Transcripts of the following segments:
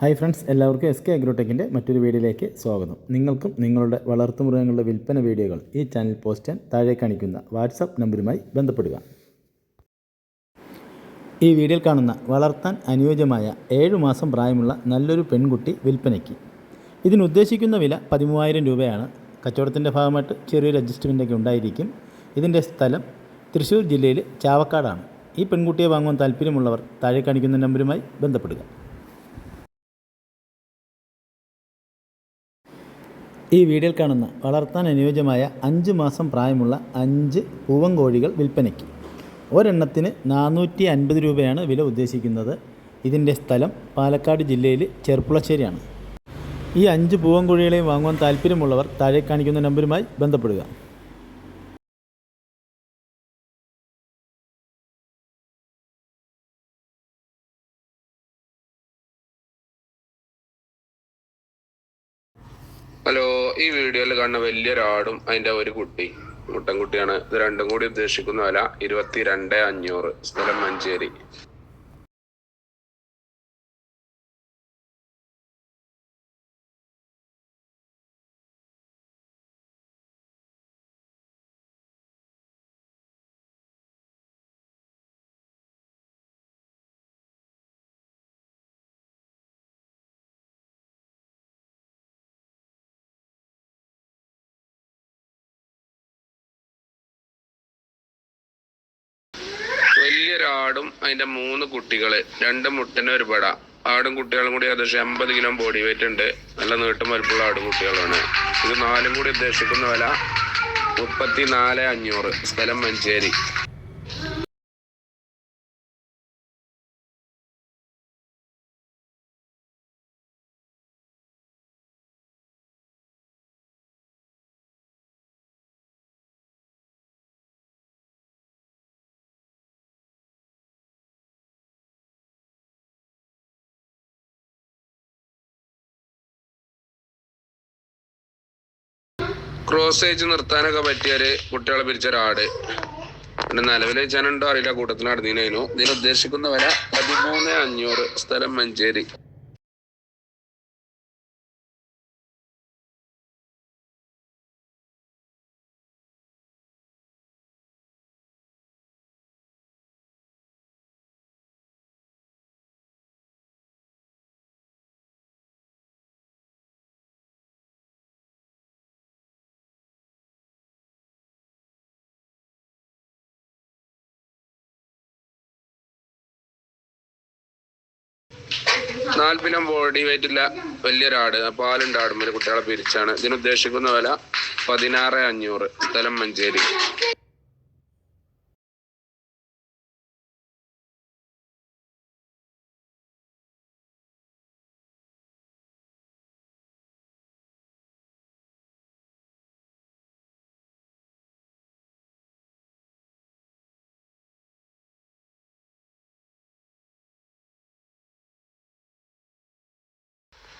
Hi friends, എല്ലാവർക്കും S K അഗ്രോടെക്കിൻ്റെ മറ്റൊരു വീഡിയോയിലേക്ക് സ്വാഗതം. നിങ്ങൾക്കും നിങ്ങളുടെ വളർത്തുമൃഗങ്ങളുടെ വിൽപ്പന വീഡിയോകൾ ഈ ചാനൽ പോസ്റ്റ് ചെയ്യാൻ താഴെ കാണിക്കുന്ന വാട്സാപ്പ് നമ്പറുമായി ബന്ധപ്പെടുക. ഈ വീഡിയോയിൽ കാണുന്ന വളർത്താൻ അനുയോജ്യമായ 7 മാസം പ്രായമുള്ള നല്ലൊരു പെൺകുട്ടി വിൽപ്പനയ്ക്ക്. ഇതിനുദ്ദേശിക്കുന്ന വില 13,000 രൂപയാണ്. കച്ചവടത്തിൻ്റെ ഭാഗമായിട്ട് ചെറിയൊരു അഡ്ജസ്റ്റ്മെൻറ്റൊക്കെ ഉണ്ടായിരിക്കും. ഇതിൻ്റെ സ്ഥലം തൃശ്ശൂർ ജില്ലയിൽ ചാവക്കാടാണ്. ഈ പെൺകുട്ടിയെ വാങ്ങുവാൻ താല്പര്യമുള്ളവർ താഴെ കാണിക്കുന്ന നമ്പറുമായി ബന്ധപ്പെടുക. ഈ വീഡിയോയിൽ കാണുന്ന വളർത്താൻ അനുയോജ്യമായ 5 മാസം പ്രായമുള്ള 5 പൂവൻ കോഴികൾ വിൽപ്പനയ്ക്ക്. ഒരെണ്ണത്തിന് 450 രൂപയാണ് വില ഉദ്ദേശിക്കുന്നത്. ഇതിൻ്റെ സ്ഥലം പാലക്കാട് ജില്ലയിൽ ചെർപ്പുളശ്ശേരിയാണ്. ഈ 5 പൂവൻ കോഴികളെയും വാങ്ങുവാൻ താല്പര്യമുള്ളവർ താഴെ കാണിക്കുന്ന നമ്പറുമായി ബന്ധപ്പെടുക. ഹലോ, ഈ വീഡിയോയിൽ കാണുന്ന വലിയൊരാടും അതിന്റെ ഒരു കുട്ടി മുട്ടൻകുട്ടിയാണ്. ഇത് രണ്ടും കൂടി ഉദ്ദേശിക്കുന്ന വില 22,500. സ്ഥലം മഞ്ചേരി. വലിയൊരാടും അതിന്റെ 3 കുട്ടികള്, 2 മുട്ടന് ഒരു പെട. ആടും കുട്ടികളും കൂടി ഏകദേശം 80 കിലോ ബോഡി വെയിറ്റ് ഉണ്ട്. നല്ല നീട്ടും വലുപ്പമുള്ള ആടും കുട്ടികളാണ്. ഇത് 4ഉം കൂടി ഉദ്ദേശിക്കുന്ന വില 34,500. സ്ഥലം മഞ്ചേരി. ക്രോസ് ഏജ് നിർത്താനൊക്കെ പറ്റിയൊരു കുട്ടികളെ പിരിച്ചൊരാട്. പിന്നെ നിലവിൽ വെച്ചാനുണ്ടോ അറിയില്ല, കൂട്ടത്തിൽ നടന്നതിനു. ഇതിന് ഉദ്ദേശിക്കുന്ന വില 13,500. സ്ഥലം മഞ്ചേരി. നാൽപ്പിനം ബോഡി വെയിറ്റില്ല വലിയൊരാട്, പാലുണ്ട് ആടുമ്പല്. കുട്ടികളെ പിരിച്ചാണ്. ഇതിന് ഉദ്ദേശിക്കുന്ന വില 16,500. സ്ഥലം മഞ്ചേരി.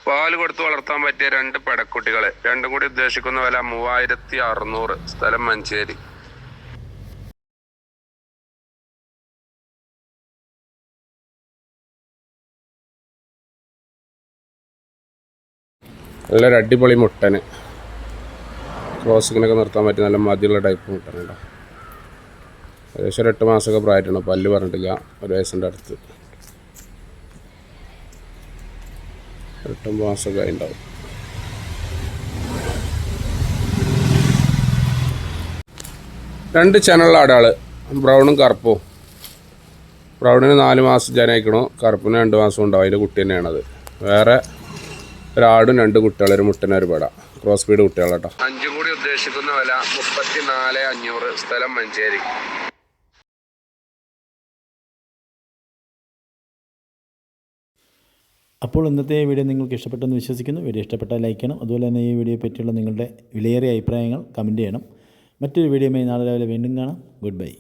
പാല് കൊടുത്ത് വളർത്താൻ പറ്റിയ 2 പെടക്കുട്ടികള്, രണ്ടും കൂടി ഉദ്ദേശിക്കുന്ന വില 3,600. സ്ഥലം മഞ്ചേരി. നല്ലൊരു അടിപൊളി മുട്ടന്, ക്രോസിങ്ങിനൊക്കെ നിർത്താൻ പറ്റിയ നല്ല മതിയുള്ള ടൈപ്പ് മുട്ടനുണ്ടോ. ഏകദേശം ഒരു 8 മാസമൊക്കെ പ്രായമായിട്ടുണ്ട്. പല്ല് പറഞ്ഞിട്ടില്ല, 1 വയസ്സിൻ്റെ അടുത്ത്. 8 മാസമൊക്കെ ഉണ്ടാവും. രണ്ട് ചാനലുള്ള ആടാള്, ബ്രൗണും കറുപ്പും. ബ്രൗണിന് 4 മാസം ജനയിക്കണു, കറുപ്പിന് 2 മാസം ഉണ്ടാവും. അതിൻ്റെ കുട്ടി തന്നെയാണത്. വേറെ ഒരാടും 2 കുട്ടികൾ, ഒരു മുട്ടന് ഒരു പെട. Cross speed കുട്ടികളാട്ടോ. 5 കൂടി ഉദ്ദേശിക്കുന്ന വില 34,500. സ്ഥലം മഞ്ചേരി. അപ്പോൾ ഇന്നത്തെ വീഡിയോ നിങ്ങൾക്ക് ഇഷ്ടപ്പെട്ടെന്ന് വിശ്വസിക്കുന്നു. വീഡിയോ ഇഷ്ടപ്പെട്ടാൽ ലൈക്ക് ചെയ്യണം. അതുപോലെ തന്നെ ഈ വീഡിയോയെ പറ്റിയുള്ള നിങ്ങളുടെ വിലയേറിയ അഭിപ്രായങ്ങൾ കമൻറ്റ് ചെയ്യണം. മറ്റൊരു വീഡിയോയുമായി നാളെ രാവിലെ വീണ്ടും കാണാം. Good bye.